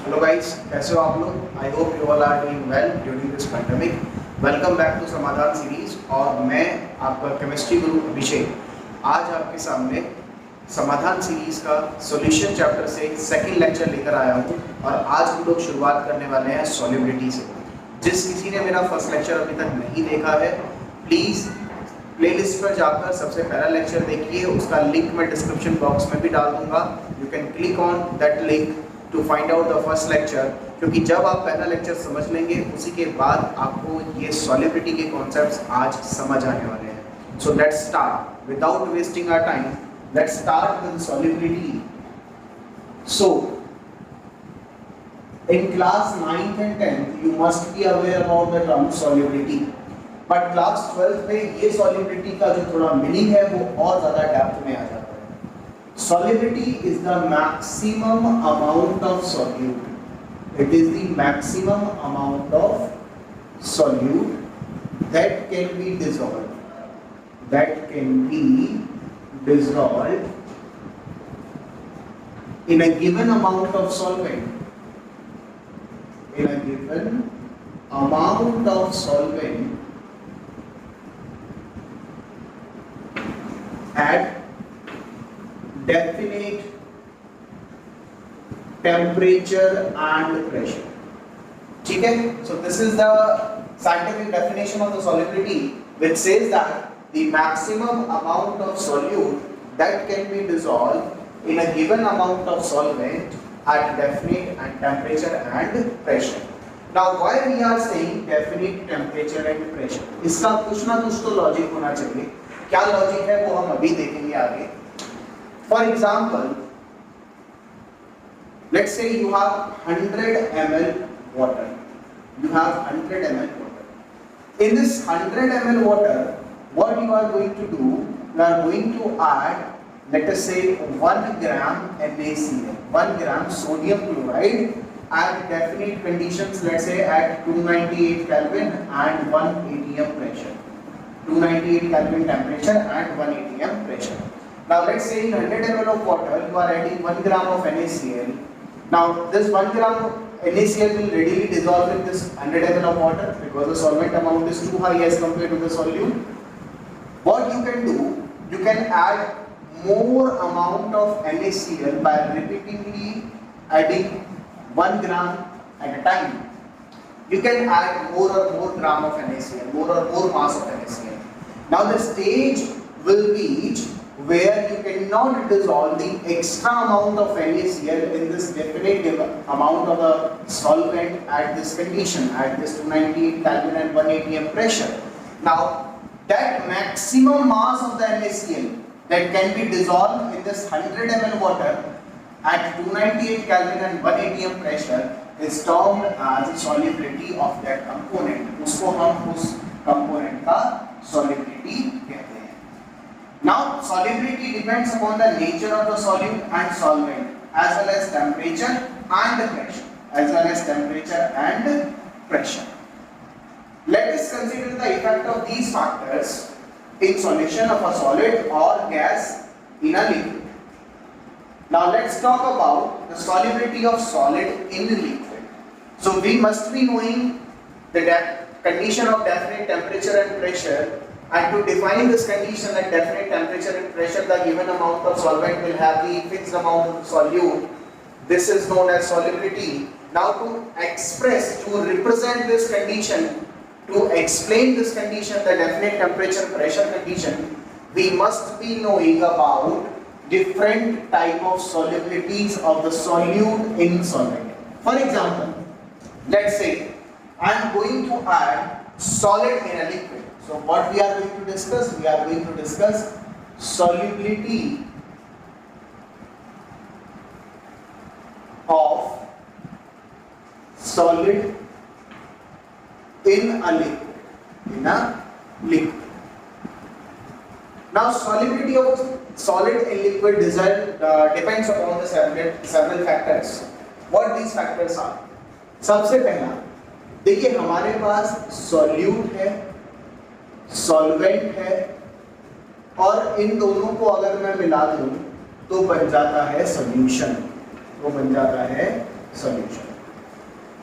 Hello guys, कैसे हो आप लोग? I hope you all are doing well during this pandemic. Welcome back to Samadhan series और मैं आपका केमिस्ट्री गुरु अभिषेक आज आपके सामने समाधान सीरीज का सॉल्यूशन चैप्टर से सेकंड लेक्चर लेकर आया हूँ। और आज हम लोग शुरुआत करने वाले हैं सॉल्युबिलिटी से। जिस किसी ने मेरा फर्स्ट लेक्चर अभी तक नहीं देखा है, प्लीज़ प्लेलिस्ट पर जाकर सबसे पहला लेक्चर देखिए। उसका लिंक मैं डिस्क्रिप्शन बॉक्स में भी डाल दूंगा। You can click on that link to find out the first lecture, क्योंकि जब आप पहला लेक्चर समझ लेंगे उसी के बाद आपको ये सॉल्युबिलिटी के कॉन्सेप्ट्स आज समझ आने वाले हैं। So let's start without wasting our time. Let's start with solubility. So in class 9th and 10th you must be aware about the term solubility, but class 12th में ये solubility का जो थोड़ा मीनिंग है वो और ज़्यादा डेप्थ में आ जाता है। Solubility is the maximum amount of solute. It is the maximum amount of solute that can be dissolved. That can be dissolved in a given amount of solvent. In a given amount of solvent at definite temperature and pressure. ठीक है? So this is the scientific definition of the solubility, which says that the maximum amount of solute that can be dissolved in a given amount of solvent at definite and temperature and pressure. Now why we are saying definite temperature and pressure? इसका कुछ ना कुछ तो logic होना चाहिए। क्या logic है वो हम अभी देखेंगे आगे। For example, let's say you have 100 ml water. You have 100 ml water. In this 100 ml water, what you are going to do? You are going to add, let us say, 1 gram NaCl, 1 gram sodium chloride at definite conditions, let's say at 298 Kelvin and 1 atm pressure. 298 Kelvin temperature and 1 atm pressure. Now let's say in 100 ml of water you are adding 1 gram of NaCl. Now this 1 gram NaCl will readily dissolve in this 100 ml of water because the solvent amount is too high as compared to the solute. What you can do, you can add more amount of NaCl by repeatedly adding 1 gram at a time. You can add more or more gram of NaCl, more or more mass of NaCl. Now the stage will reach where you cannot dissolve the extra amount of NaCl in this definite amount of the solvent at this condition, at this 298 Kelvin and 1 atm pressure. Now that maximum mass of the NaCl that can be dissolved in this 100 ml water at 298 Kelvin and 1 atm pressure is termed as the solubility of that component. उसको हम उस component का solubility कहते हैं. Now solubility depends upon the nature of the solute and solvent as well as temperature and pressure. As well as temperature and pressure. Let us consider the effect of these factors in solution of a solid or gas in a liquid. Now let's talk about the solubility of solid in liquid. So we must be knowing the condition of definite temperature and pressure, and to define this condition at definite temperature and pressure, the given amount of solvent will have the fixed amount of solute. This is known as solubility. Now to express, to represent this condition, to explain this condition, the definite temperature pressure condition, we must be knowing about different type of solubilities of the solute in solvent. For example, let's say I am going to add solid in a liquid. So what we are going to discuss? We are going to discuss solubility of solid in a liquid. In a liquid. Now solubility of solid in liquid depends upon the several factors. What these factors are? सबसे पहला देखिए, हमारे पास solute है, solvent है, और इन दोनों को अगर मैं मिला दूं तो बन जाता है सॉल्यूशन। वो बन जाता है सॉल्यूशन।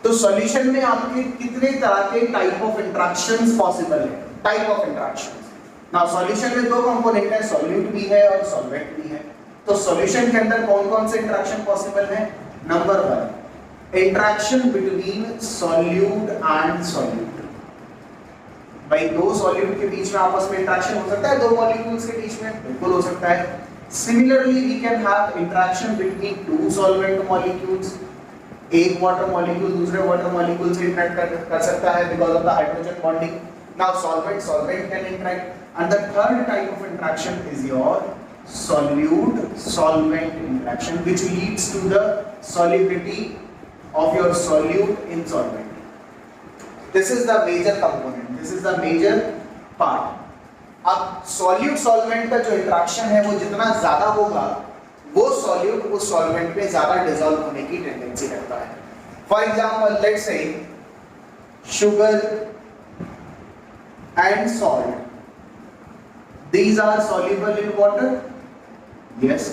तो सॉल्यूशन में आपके कितने तरह के टाइप ऑफ इंटरेक्शंस पॉसिबल है, type of interactions. Now solution में दो कंपोनेंट है, सॉल्यूट भी है और सॉल्वेंट भी है। तो सॉल्यूशन के अंदर कौन कौन से इंटरेक्शन पॉसिबल है? Number 1, interaction between solute and solute. भाई दो सॉल्यूट के बीच में आपस में इंटरेक्शन हो सकता है, दो मॉलिक्यूल्स के बीच में बिल्कुल हो सकता है। Similarly we can have interaction between two solvent molecules. एक वाटर मॉलिक्यूल दूसरे वाटर मॉलिक्यूल से इंटरेक्ट कर सकता है because of the hydrogen bonding. Now solvent solvent can interact and the third type of interaction is your solute solvent interaction which leads to the solubility of your solute in solvent. This is the major component, this is the major part. अब solute solvent का जो interaction है वो जितना ज्यादा होगा वो solute उस solvent में ज्यादा dissolve होने की tendency रखता है। For example, let's say sugar and salt, these are soluble in water. Yes,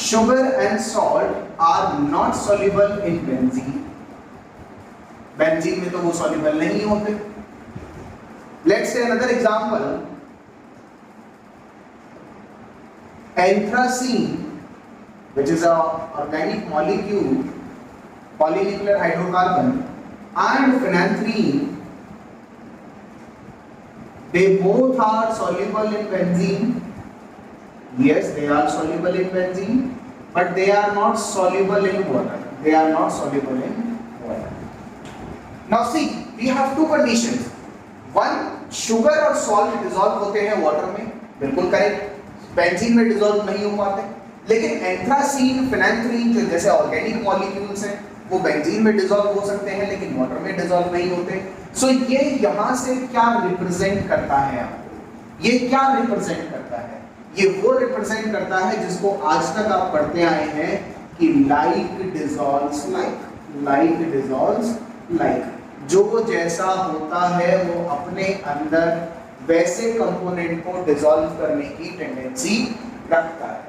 sugar and salt are not soluble in benzene. Benzene में तो वो soluble नहीं होते। Let's say another example. Anthracene, which is a organic molecule, polynuclear hydrocarbon, and phenanthrene, they both are soluble in benzene. Yes, they are soluble in benzene, but they are not soluble in water. They are not soluble in water. Now see, we have two conditions. One, sugar और salt dissolve होते हैं water में, बिल्कुल correct. benzene में dissolve नहीं हो पाते। लेकिन anthracene, phenanthrene जो जैसे organic molecules हैं, वो benzene में dissolve हो सकते हैं, लेकिन water में dissolve नहीं होते। So ये यहाँ से क्या represent करता है आपको? ये क्या represent करता है? ये वो रिप्रेजेंट करता है जिसको आज तक आप पढ़ते आए हैं कि like dissolves like, like dissolves like. जो जैसा होता है वो अपने अंदर वैसे कंपोनेंट को डिसॉल्व करने की टेंडेंसी रखता है।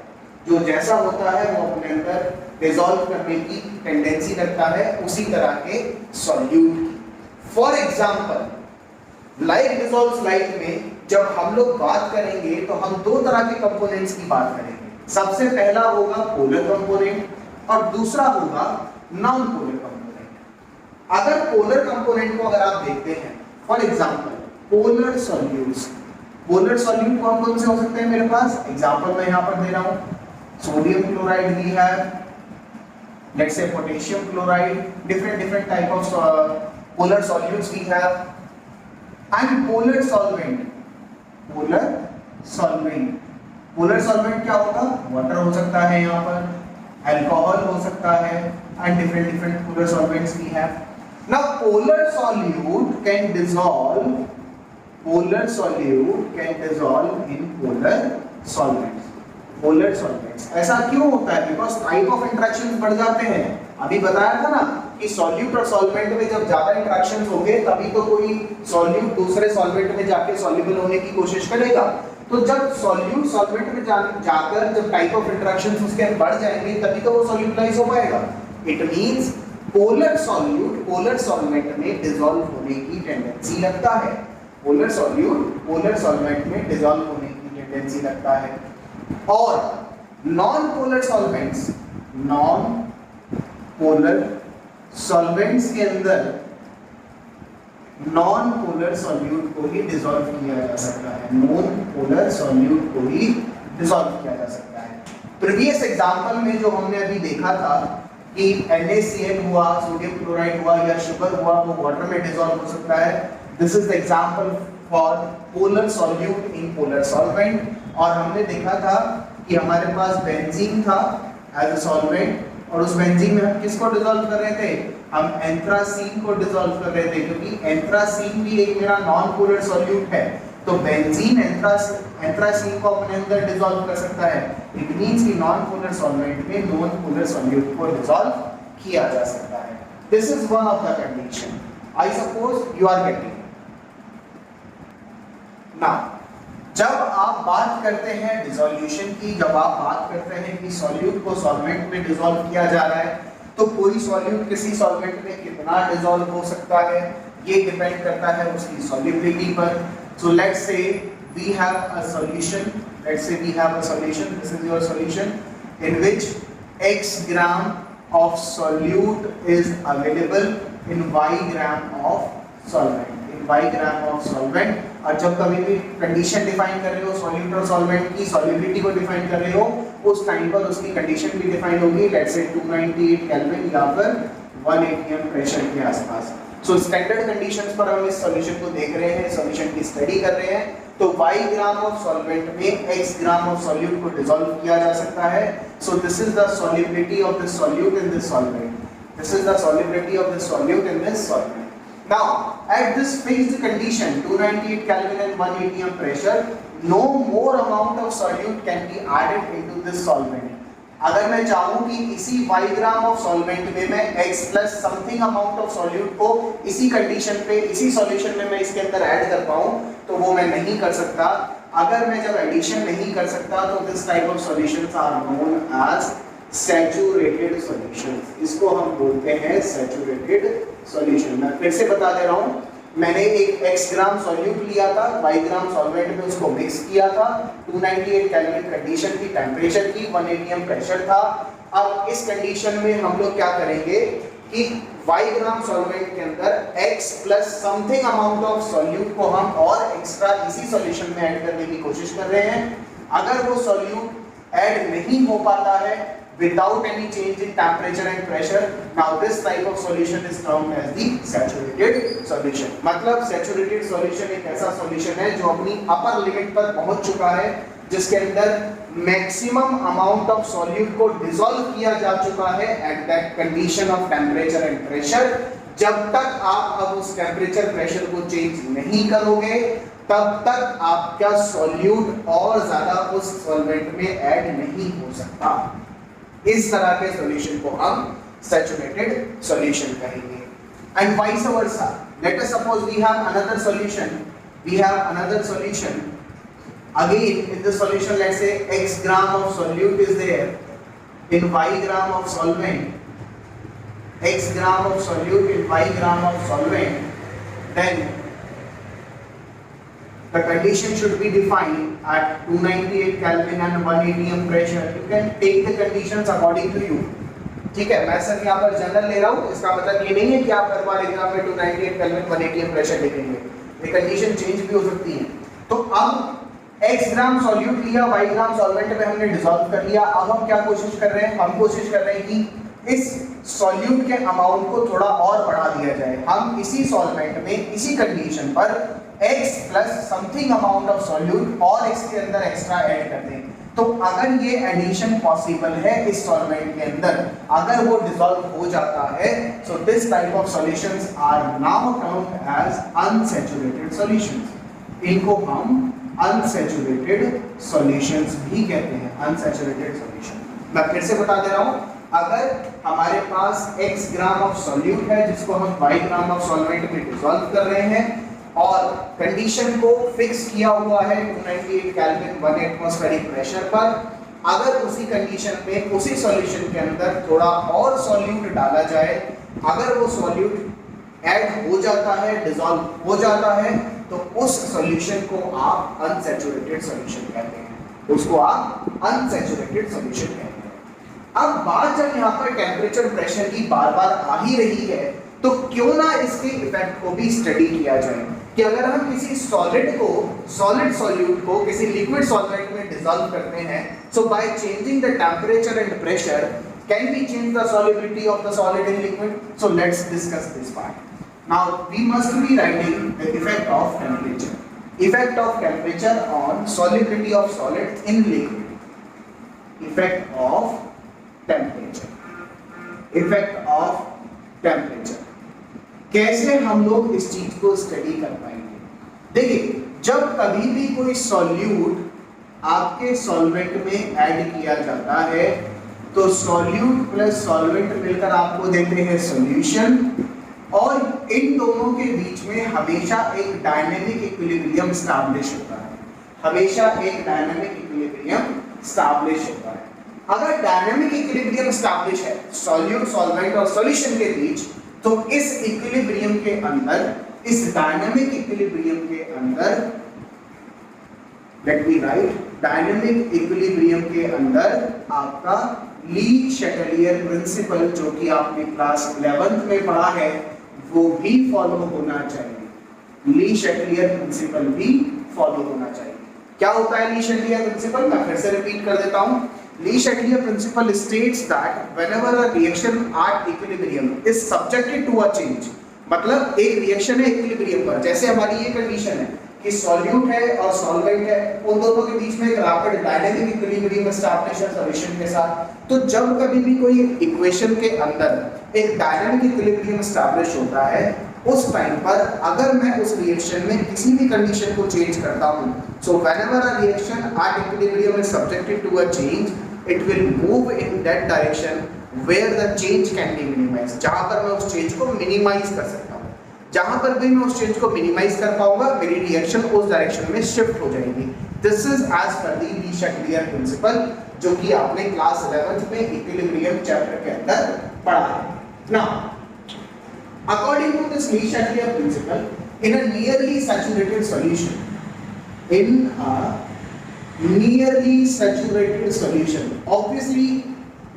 जो जैसा होता है वो अपने अंदर डिसॉल्व करने की टेंडेंसी रखता है, उसी तरह के सॉल्यूट की। For example, like dissolves like में जब हम लोग बात करेंगे तो हम दो तरह के कंपोनेंट्स की बात करेंगे। सबसे पहला होगा पोलर कंपोनेंट और दूसरा होगा नॉन पोलर कंपोनेंट। अगर पोलर कंपोनेंट को अगर आप देखते हैं, for example polar solutes, polar solute कौन कौन से हो सकते हैं मेरे पास? एग्जांपल मैं यहां पर दे रहा हूं, sodium chloride we have, let's say potassium chloride, different type of polar solutes we have. And polar solvent, polar solvent, polar solvent क्या होगा? वाटर हो सकता है, यहाँ पर अल्कोहल हो सकता है, and different polar solvents we have. Now polar solute can dissolve, polar solute can dissolve in polar solvents, polar solvents. ऐसा क्यों होता है? बिकॉज टाइप ऑफ इंटरेक्शंस बढ़ जाते हैं। अभी बताया था ना कि सॉल्यूट और सॉल्वेंट में जब ज्यादा इंटरेक्शंस होंगे तभी तो कोई सॉल्यूट दूसरे सॉल्वेंट में जाके सॉल्युबल होने की कोशिश करेगा। तो जब सॉल्यूट सॉल्वेंट में जाकर जब टाइप ऑफ इंटरेक्शंस उसके बढ़ जाएंगे तभी तो वो सॉल्युबलाइज हो पाएगा। It means polar solute polar solvent में डिसॉल्व होने की टेंडेंसी रखता है, पोलर सॉल्यूट पोलर सॉल्वेंट में डिसॉल्व होने की टेंडेंसी रखता है। और non polar solvents, non polar solvents के अंदर नॉन पोलर सॉल्यूट को ही डिसॉल्व किया जा सकता है, नॉन पोलर सॉल्यूट को ही डिसॉल्व किया जा सकता है। प्रीवियस एग्जांपल में जो हमने अभी देखा था कि NaCl हुआ, सोडियम क्लोराइड हुआ या शुगर हुआ, वो वाटर में डिसॉल्व हो सकता है। This is the example for polar solute in polar solvent. और हमने देखा था कि हमारे पास बेंजीन था एज अ सॉल्वेंट, और उस बेंजीन में हम किसको डिसॉल्व कर रहे थे? हम एंथ्रासीन को डिसॉल्व कर रहे थे, क्योंकि एंथ्रासीन भी एक मेरा नॉन पोलर सॉल्यूट है। तो बेंजीन एंथ्रासीन को अपने अंदर डिसॉल्व कर सकता है। इट मींस कि नॉन पोलर सॉल्वेंट में नॉन पोलर सॉल्यूट को डिसॉल्व किया जा सकता है। This is one of the condition. I suppose you are getting. Now जब आप बात करते हैं डिसोल्यूशन की, जब आप बात करते हैं कि सॉल्यूट को सॉल्वेंट में डिसॉल्व किया जा रहा है, तो कोई सॉल्यूट किसी सॉल्वेंट में कितना डिसॉल्व हो सकता है ये डिपेंड करता है उसकी सॉल्युबिलिटी पर। So let's say we have a solution, let's say we have a solution, this is your solution in which x gram of solute is available in y gram of solvent, in y gram of solvent। और जब कभी भी condition define कर रहे हो solute और solvent की solubility को डिफाइन कर रहे हो उस टाइम पर उसकी कंडीशन भी डिफाइन होगी, लेट्स से 298 केल्विन या फिर 1 atm प्रेशर के आसपास। सो स्टैंडर्ड कंडीशंस पर हम इस सॉल्यूशन को देख रहे हैं, सॉल्यूशन की स्टडी कर रहे हैं। तो y ग्राम ऑफ सॉल्वेंट में x ग्राम ऑफ सॉल्यूट को डिसॉल्व किया जा सकता है। So this is the solubility of this solute in this solvent, this is the solubility of this solute in this solvent. Now at this fixed condition 298 Kelvin and 1 atm pressure, no more amount of solute can be added into this solvent। अगर मैं चाहूं कि इसी y gram of solvent में मैं x plus something amount of solute को इसी condition पे इसी सॉल्यूशन में मैं इसके अंदर ऐड कर पाऊं तो वो मैं नहीं कर सकता। अगर मैं जब एडिशन नहीं कर सकता तो this type of solutions are known as saturated solutions, इसको हम बोलते हैं सैचुरेटेड सॉल्यूशन। मैं फिर से बता दे रहा हूं, मैंने एक x ग्राम सॉल्यूट लिया था, y ग्राम सॉल्वेंट में उसको मिक्स किया था, 298 केल्विन कंडीशन थी, टेंपरेचर की, 1 atm प्रेशर था। अब इस कंडीशन में हम लोग क्या करेंगे कि y ग्राम सॉल्वेंट के अंदर x plus something amount of solute को हम और एक्स्ट्रा इसी सॉल्यूशन में ऐड करने की कोशिश कर रहे हैं। अगर वो सॉल्यूट ऐड नहीं हो पाता है without any change in temperature and pressure, now this type of solution is termed as the saturated solution। मतलब saturated solution एक ऐसा solution है जो अपनी upper limit पर पहुंच चुका है, जिसके अंदर maximum amount of solute को dissolve किया जा चुका है at that condition of temperature and pressure। जब तक आप अब उस temperature pressure को change नहीं करोगे तब तक आपका solute और ज्यादा उस solvent में add नहीं हो सकता। इस तरह के सॉल्यूशन को हम सैचुरेटेड सॉल्यूशन कहेंगे। And vice versa, let us suppose we have another solution, we have another solution again in the solution, let's say x gram of solute is there in y gram of solvent, x gram of solute in y gram of solvent, then the condition should be defined at 298 Kelvin and 1 atm pressure। You can take the conditions according to you। ठीक है, मैं सिर्फ यहाँ पर general ले रहा हूँ, इसका मतलब ये नहीं है कि आप हर बार एग्जाम में 298 Kelvin 1 atm प्रेशर लिखेंगे, ये कंडीशन चेंज भी हो सकती है। तो अब x ग्राम सॉल्यूट लिया, y ग्राम सॉल्वेंट में हमने डिसॉल्व कर लिया। अब हम क्या कोशिश कर रहे हैं, हम कोशिश कर रहे हैं कि इस सॉल्यूट के अमाउंट को थोड़ा और बढ़ा दिया जाए। हम इसी सॉल्वेंट में इसी कंडीशन पर x plus something amount of solute और इसके अंदर एक्स्ट्रा ऐड कर दें। तो अगर ये एडिशन पॉसिबल है इस सॉल्वेंट के अंदर, अगर वो डिसॉल्व हो जाता है, so this type of solutions are now termed as unsaturated solutions. इनको हम अनसैचुरेटेड सॉल्यूशंस भी कहते हैं, अनसैचुरेटेड सॉल्यूशन। मैं फिर से बता दे रहा हूं, अगर हमारे पास x ग्राम ऑफ सॉल्यूट है जिसको हम y ग्राम ऑफ सॉल्वेंट में डिसॉल्व कर रहे हैं और कंडीशन को फिक्स किया हुआ है 298 केल्विन 1 एटमॉस्फेरिक प्रेशर पर, अगर उसी कंडीशन में उसी सॉल्यूशन के अंदर थोड़ा और सॉल्यूट डाला जाए, अगर वो सॉल्यूट ऐड हो जाता है, डिसॉल्व हो जाता है, तो उस सॉल्यूशन को आप अनसैचुरेटेड सॉल्यूशन कहते हैं, उसको आप अनसैचुरेटेड सॉल्यूशन कहते हैं। अब बात जब यहाँ पर टेम्परेचर प्रेशर की बार बार आ ही रही है, तो क्यों ना इसके इफेक्ट को भी स्टडी किया जाए कि अगर हम किसी सॉलिड को, सॉलिड सॉल्यूट को किसी लिक्विड सॉल्वेंट में डिसॉल्व करते हैं, so by changing the temperature and pressure can we change the solubility of the solid in liquid. So let's discuss this part. Now we must be writing the effect of temperature, effect of temperature on solubility of solid in liquid, effect of temperature, effect of temperature. कैसे हम लोग इस चीज को study कर पाएंगे? देखिए, जब कभी भी कोई सॉल्यूट आपके सॉल्वेंट में ऐड किया जाता है तो सॉल्यूट प्लस सॉल्वेंट मिलकर आपको देते हैं सॉल्यूशन, और इन दोनों के बीच में हमेशा एक डायनेमिक इक्विलिब्रियम स्टैब्लिश होता है, हमेशा एक डायनेमिक इक्विलिब्रियम स्टैब्लिश होता है। अगर डायनेमिक इक्विलिब्रियम एस्टैब्लिश है सॉल्यूट सॉल्वेंट और सॉल्यूशन के बीच, तो इस इक्विलिब्रियम के अंदर, इस डायनेमिक इक्विलिब्रियम के अंदर, let me right, dynamic equilibrium के अंदर आपका ली शैटेलियर प्रिंसिपल जो कि आपने क्लास 11th में पढ़ा है वो भी फॉलो होना चाहिए। ली शैटेलियर प्रिंसिपल भी फॉलो होना चाहिए। क्या होता है ली शैटेलियर प्रिंसिपल? मैं फिर से रिपीट कर देता हूं। Le Chatelier principle states that whenever a reaction at equilibrium is subjected to a change, मतलब एक रिएक्शन है इक्विलिब्रियम पर, जैसे हमारी ये कंडीशन है कि सॉल्यूट है और सॉल्वेंट है, उन दोनों के बीच में एक रैपिड डायनेमिक इक्विलिब्रियम एस्टैब्लिश है सॉल्यूशन के साथ। तो जब कभी भी कोई इक्वेशन के अंदर एक डायनेमिक इक्विलिब्रियम एस्टैब्लिश होता है, उस टाइम पर अगर मैं उस रिएक्शन में किसी भी कंडीशन को चेंज करता हूं, so whenever a reaction at equilibrium is subjected to a change, it will move in that direction where the change can be minimized, जहां पर मैं उस चेंज को मिनिमाइज कर सकता हूं। जहां पर भी मैं उस चेंज को मिनिमाइज कर पाऊंगा, मेरी रिएक्शन उस डायरेक्शन में शिफ्ट हो जाएगी। This is as per the Le Chatelier principle, जो कि आपने क्लास 11th में इक्विलिब्रियम चैप्टर के अंदर पढ़ा है। Now according to this Lee Chatelier principle, in a nearly saturated solution, obviously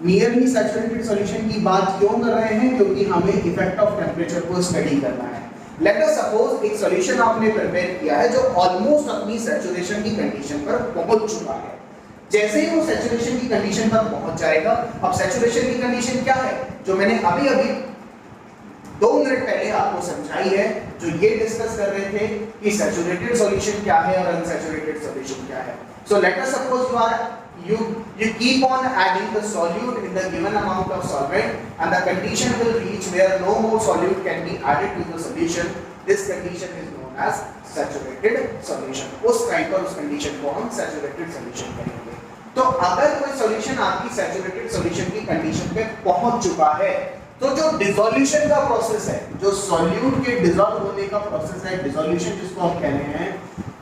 nearly saturated solution की बात क्यों कर रहे हैं? क्योंकि हमें इफेक्ट ऑफ टेम्परेचर को स्टडी करना है। लेट अस सपोज एक सॉल्यूशन आपने प्रिपेयर किया है जो ऑलमोस्ट अपनी सैचुरेशन की कंडीशन पर पहुंच चुका है। जैसे ही वो सैचुरेशन की कंडीशन पर पहुंच जाएगा, अब सैचुरेशन की कंडीशन क्या है जो मैंने अभी 2 मिनट पहले आपको समझाई है, जो ये डिस्कस कर रहे थे कि सैचुरेटेड सॉल्यूशन क्या है और अनसैचुरेटेड सॉल्यूशन क्या है। So let us suppose you keep on adding the solute in the given amount of solvent and the condition will reach where no more solute can be added to the solution. This condition is known as saturated solution. उस time पर उस condition को हम saturated solution कहेंगे। तो अगर कोई solution आपकी सैचुरेटेड सॉल्यूशन की कंडीशन पे पहुंच चुका है, तो जो डिसोल्यूशन का प्रोसेस है, जो सॉल्यूट के डिसॉल्व होने का प्रोसेस है, डिसोल्यूशन जिसको हम कह रहे हैं,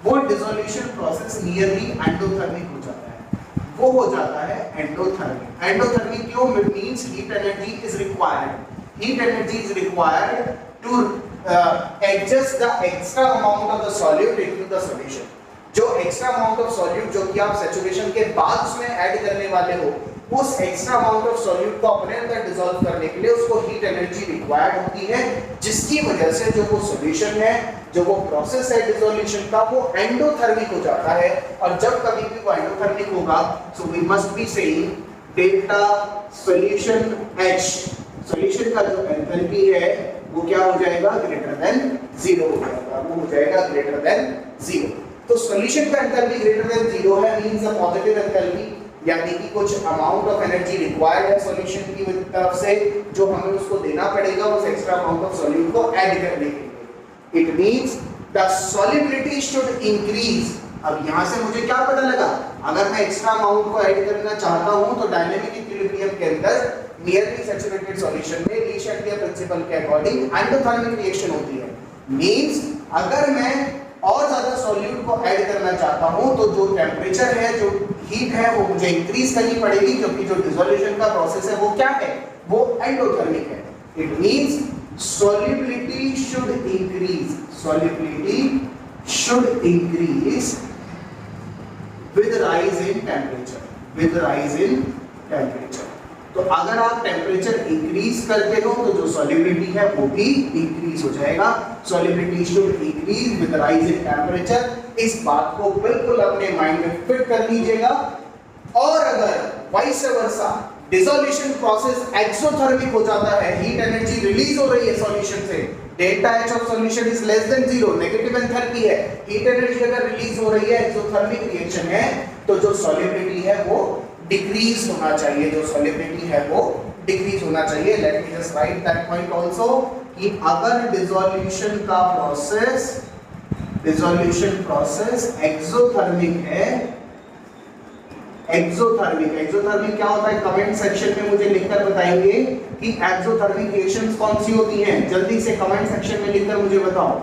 वो डिसोल्यूशन प्रोसेस नियरली एंडोथर्मिक हो जाता है। वो हो जाता है एंडोथर्मिक। एंडोथर्मिक क्यों? Means heat energy is required. Heat energy is required to adjust the extra amount of the solute into the solution. जो एक्स्ट्रा अमाउंट ऑफ सॉल्यूट जो कि आप सैचुरेशन के बाद उसमें ऐड करने वाले हो, उस एक्स्ट्रा अमाउंट ऑफ सॉल्यूट को अपने अंदर डिसॉल्व करने के लिए उसको हीट एनर्जी रिक्वायर्ड होती है, जिसकी वजह से जो वो सॉल्यूशन है, जो वो प्रोसेस है डिसोल्यूशन का, वो एंडोथर्मिक हो जाता है। और जब कभी भी वो एंडोथर्मिक होगा, so we must be saying delta solution H, solution का जो एंथैल्पी है वो क्या हो जाएगा? ग्रेटर देन 0 हो जाएगा। वो हो जाएगा ग्रेटर देन 0। तो सॉल्यूशन का एंथैल्पी ग्रेटर देन 0 है, मींस अ पॉजिटिव एंथैल्पी, यानी कि कुछ अमाउंट ऑफ एनर्जी रिक्वायर्ड है सॉल्यूशन की तरफ से, जो हमें उसको देना पड़ेगा उस एक्स्ट्रा अमाउंट ऑफ सॉल्यूट को ऐड करने के लिए। It means the solubility should increase. अब यहां से मुझे क्या पता लगा? अगर मैं एक्स्ट्रा अमाउंट को ऐड करना चाहता हूं तो डायनेमिक इक्विलिब्रियम के अंदर नियरली सैचुरेटेड सॉल्यूशन में ली शैटेलियर प्रिंसिपल के अकॉर्डिंग एंडोथर्मिक रिएक्शन होती है। मींस अगर मैं और ज्यादा सॉल्यूट को ऐड करना चाहता हूं तो जो टेम्परेचर है, जो हीट है, वो मुझे इंक्रीज करनी पड़ेगी, क्योंकि जो डिसोल्यूशन का प्रोसेस है वो क्या है? वो एंडोथर्मिक है। It means solubility should increase, solubility should increase with rise in temperature, with rise in temperature। तो अगर आप टेम्परेचर इंक्रीज करते हो तो जो सॉल्युबिलिटी है वो भी इंक्रीज हो जाएगा। Solubility should increase with rise in temperature. इस बात को बिल्कुल अपने माइंड में फिट कर लीजिएगा। और अगर vice versa dissolution process exothermic हो जाता है, हीट एनर्जी रिलीज हो रही है सॉल्यूशन से, delta H of solution is less than 0, negative enthalpy है, हीट एनर्जी अगर रिलीज हो रही है, एक्सोथर्मिक रिएक्शन है, तो जो सॉल्युबिलिटी है वो डिक्रीज होना चाहिए, जो सॉल्युबिलिटी है वो डिक्रीज होना चाहिए। Let me just right that point also कि अगर डिसोल्यूशन का प्रोसेस, डिसोल्यूशन प्रोसेस एक्सोथर्मिक है, एक्सोथर्मिक क्या होता है? कमेंट सेक्शन में मुझे लिखकर बताएंगे कि एक्सोथर्मिक रिएक्शंस कौन सी होती हैं। जल्दी से कमेंट सेक्शन में लिखकर मुझे बताओ।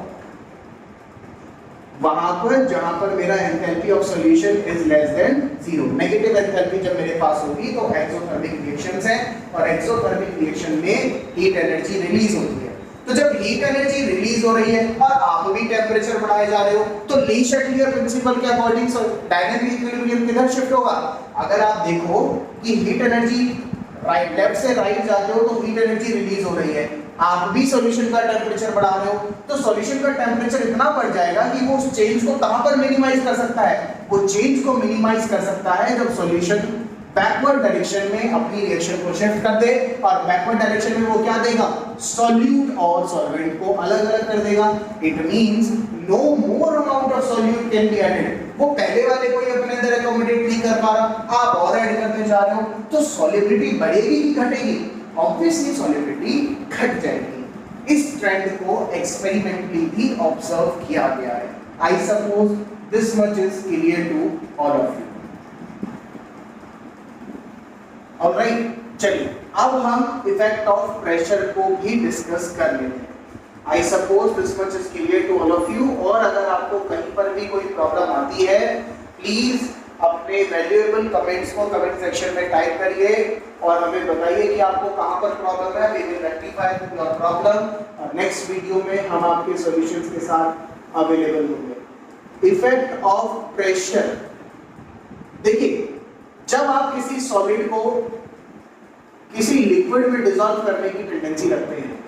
वहां पर जहां पर मेरा enthalpy of solution is less than 0। Negative enthalpy जब मेरे पास होगी तो एक्सोथर्मिक रिएक्शंस है, और एक्सोथर्मिक रिएक्शन में हीट एनर्जी रिलीज होती है। तो जब हीट एनर्जी रिलीज हो रही है और आप भी टेंपरेचर बढ़ाए जा रहे हो, तो ली शटलियर प्रिंसिपल के अकॉर्डिंग डायनामिक इक्विलिब्रियम किधर शिफ्ट होगा? अगर आप देखो कि हीट एनर्जी राइट लेफ्ट से राइट जाते हो तो हीट एनर्जी रिलीज हो रही है, आप भी सॉल्यूशन का टेंपरेचर बढ़ा रहे हो, तो सॉल्यूशन का टेंपरेचर इतना बढ़ जाएगा कि वो उस चेंज को कहां पर मिनिमाइज कर सकता है? वो चेंज को मिनिमाइज कर सकता है जब सॉल्यूशन बैकवर्ड डायरेक्शन में अपनी रिएक्शन को शिफ्ट कर दे, और बैकवर्ड डायरेक्शन में वो क्या देगा? सॉल्यूट और सॉल्वेंट को अलग अलग कर देगा। It means no more amount of solute can be added. वो पहले वाले को ही अपने अंदर अकोमोडेट नहीं कर पा रहा, आप और ऐड करते जा रहे हो, तो सॉल्युबिलिटी बढ़ेगी कि घटेगी? ऑब्वियसली सॉल्युबिलिटी घट जाएगी। इस ट्रेंड को एक्सपेरिमेंटली भी ऑब्जर्व किया गया है। I suppose this much is clear to all of you. Alright, चलिए अब हम इफेक्ट ऑफ प्रेशर को भी डिस्कस कर लेते हैं। I suppose this much is clear to all of you. और अगर आपको कहीं पर भी कोई प्रॉब्लम आती है, प्लीज अपने वैल्यूएबल कमेंट्स को कमेंट सेक्शन में टाइप करिए और हमें बताइए कि आपको कहां पर प्रॉब्लम है। We will rectify your problem, और नेक्स्ट वीडियो में हम आपके सॉल्यूशंस के साथ अवेलेबल होंगे। इफेक्ट ऑफ प्रेशर, देखिए जब आप किसी सॉलिड को किसी लिक्विड में डिसॉल्व करने की टेंडेंसी रखते हैं,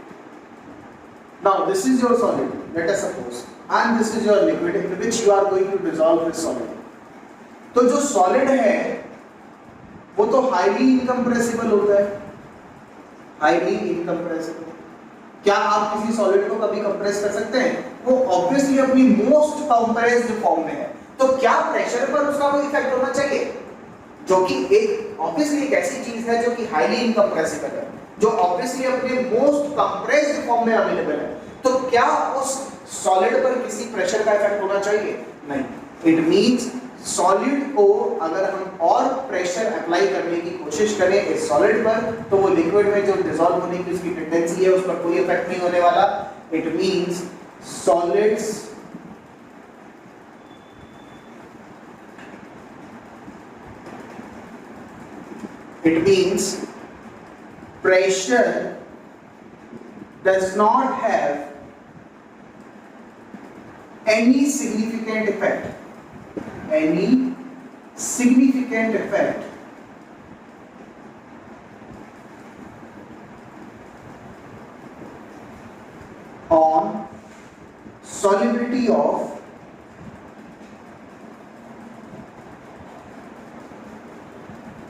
now this is your solid, let us suppose, and this is your liquid in which you are going to dissolve this solid. तो जो सॉलिड है वो तो हाईली इनकम्प्रेसिबल होता है, हाईली इनकम्प्रेसिबल। क्या आप किसी सॉलिड को कभी कंप्रेस कर सकते हैं? वो ऑब्वियसली अपनी मोस्ट कंप्रेस्ड फॉर्म में है, तो क्या प्रेशर पर उसका कोई इफेक्ट होना चाहिए? जो कि एक ऑब्वियसली एक ऐसी चीज है जो कि हाईली इनकम्प्रेसिबल है, जो ऑब्वियसली अपने मोस्ट कंप्रेस्ड फॉर्म में अवेलेबल है, तो क्या उस सॉलिड पर किसी प्रेशर का इफेक्ट होना चाहिए? नहीं। इट मींस सॉलिड को अगर हम और प्रेशर अप्लाई करने की कोशिश करें इस सॉलिड पर, तो वो लिक्विड में जो डिसॉल्व होने की उसकी टेंडेंसी है उस पर कोई इफेक्ट नहीं होने वाला। It means solids it means pressure does not have any significant effect on solubility of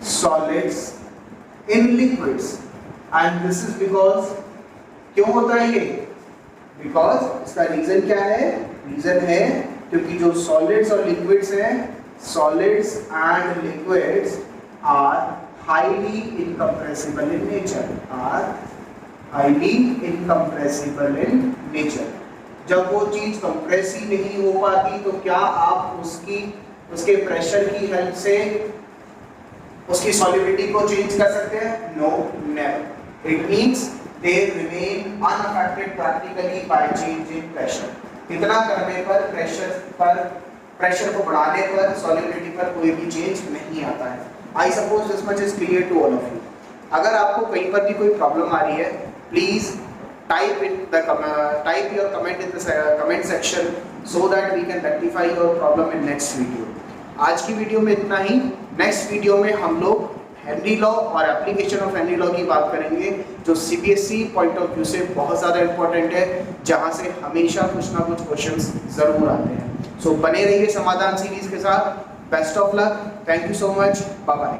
solids in liquids, and this is because, क्यों होता है ये? Because इसका रीजन क्या है? रीजन है क्योंकि जो solids और liquids हैं, solids and liquids are highly incompressible in nature, जब वो चीज कंप्रेस ही नहीं हो पाती तो क्या आप उसके प्रेशर की हेल्प से उसकी सॉल्युबिलिटी को चेंज कर सकते हैं? No, never. It means they remain unaffected practically by change in pressure. इतना करने पर प्रेशर को बढ़ाने पर सॉल्युबिलिटी पर कोई भी चेंज नहीं आता है। I suppose this much is clear to all of you. अगर आपको कहीं पर भी कोई प्रॉब्लम आ रही है, please type your comment in the comment section so that we can rectify your problem in next video. आज की वीडियो में इतना ही। नेक्स्ट वीडियो में हम लोग हेनरी लॉ और एप्लीकेशन ऑफ हेनरी लॉ की बात करेंगे, जो सीबीएसई पॉइंट ऑफ व्यू से बहुत ज़्यादा इंपॉर्टेंट है, जहां से हमेशा कुछ ना कुछ क्वेश्चंस जरूर आते हैं। सो बने रहिए समाधान सीरीज के साथ। Best of luck, thank you so much, bye bye.